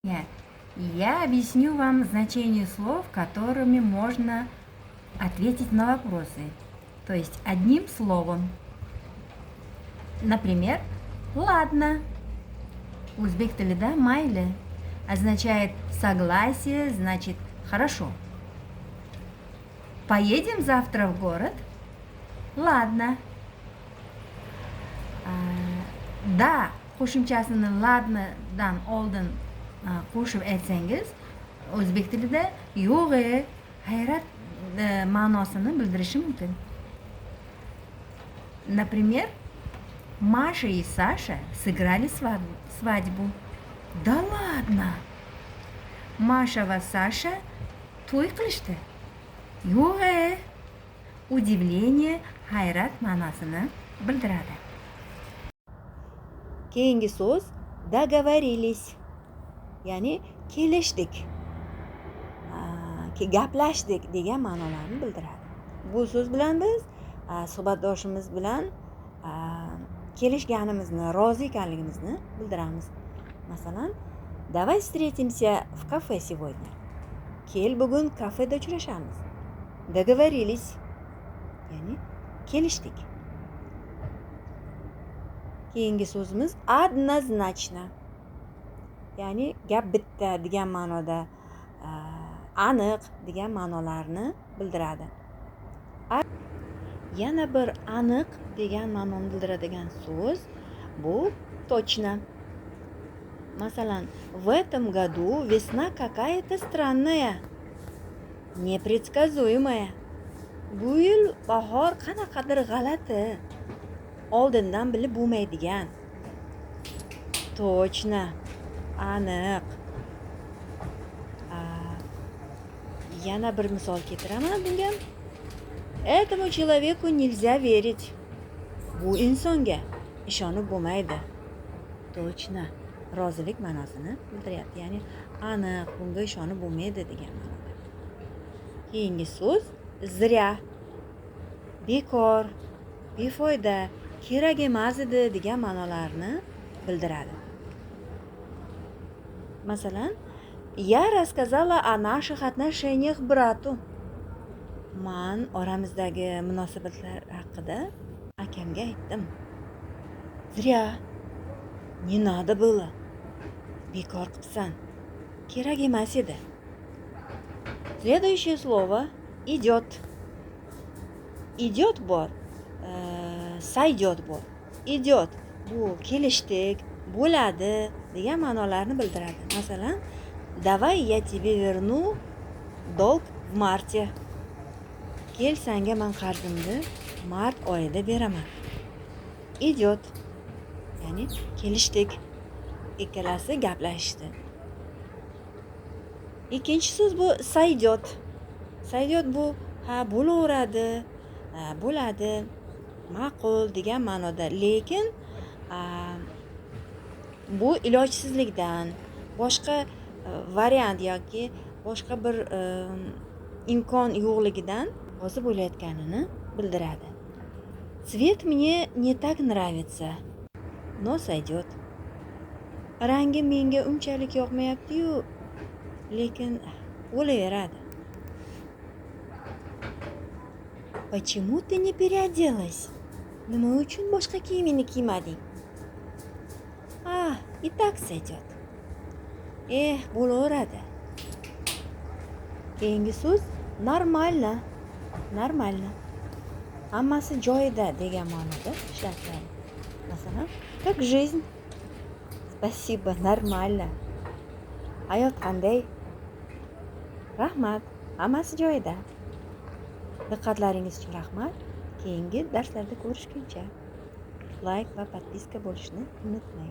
Я объясню вам значение слов, которыми можно ответить на вопросы. То есть одним словом. Например, ладно. Узбек тілінде майлі означает согласие, значит хорошо. Поедем завтра в город? Ладно. Да, qo'shimchasini ladnadan oldin qo'shib aytsangiz, o'zbek tilida yo'q, hayrat ma'nosini bildirishi mumkin. Например, Маша и Саша сыграли свадьбу. Да ладно! Маша va Sasha to'y qilishdi. Yo'q, udivlение, hayrat ma'nosini bildiradi. Keyingi so'z doговорились. Ya'ni kelishdik. Gaplashdik degan ma'nolarni bildiradi. Bu so'z bilan biz suhbatdoshimiz bilan kelishganimizni, rozi ekanligimizni bildiramiz. Masalan, давай встретимся в кафе сегодня. Kel bugun kafeda uchrashamiz. Договорились. Ya'ni kelishdik. Keyingi so'zimiz однозначно. Ya'ni gap bitta degan ma'noda, aniq degan ma'nolarni bildiradi. Yana bir aniq degan ma'noni bildiradigan so'z bu точно. Masalan, в этом году весна какая-то странная, непредсказуемая. Bu yil bahor qanaqadir g'alati, oldindan bilib bo'lmaydigan. Точно, aniq. Yana bir misol keltiraman bunga. Этому человеку нельзя верить. Bu insonga ishonib bo'lmaydi. Точно, rozilik ma'nosini bildiryapti. Ya'ni aniq, bunga ishonib bo'lmaydi degan ma'noda. Keyingi so'z zrya. Bekor, befoyda, kerak emas edi degan ma'nolarni bildiradi. Masalan, я рассказала о наших отношениях брату. Men oramizdagi munosabatlar haqida akamga aytdim. Zrya. Не надо было. Bekor qilsan. Kerak emas edi. Следующее слово идет. Идет bor, сойдет bor. Идет bu kelishdik, bo'ladi degan ma'nolarni bildiradi. Masalan, давай я тебе верну долг в марте. Kel, senga men qarzimni mart oyida beraman. Идет. Ya'ni kelishdik. Ikkalasi gaplashishdi. Ikkinchi so'z bu сойдет. Сойдет bu bo'laveradi, bo'ladi, ma'qul degan ma'noda. Lekin bu ilojsizlikdan, boshqa variant yoki boshqa bir imkon yo'qligidan hozir bo'layotganini bildiradi. Цвет мне не так нравится, но сойдет. Rangi menga unchalik yoqmayapti-yu, lekin bo'laveradi. Почему ты не переоделась? Nima uchun boshqa kiyimingni kiymading? И так сойдет. Bo'laveradi. Keyingi so'z нормально. Нормально. Hammasi joyida degan ma'noda ishlatiladi. Masalan, как жизнь? Спасибо, нормально. Hayot qanday? Rahmat, hammasi joyida. Diqqatlaringiz uchun rahmat. Keyingi darslarda ko'rishguncha like va podpiska bo'lishni unutmang.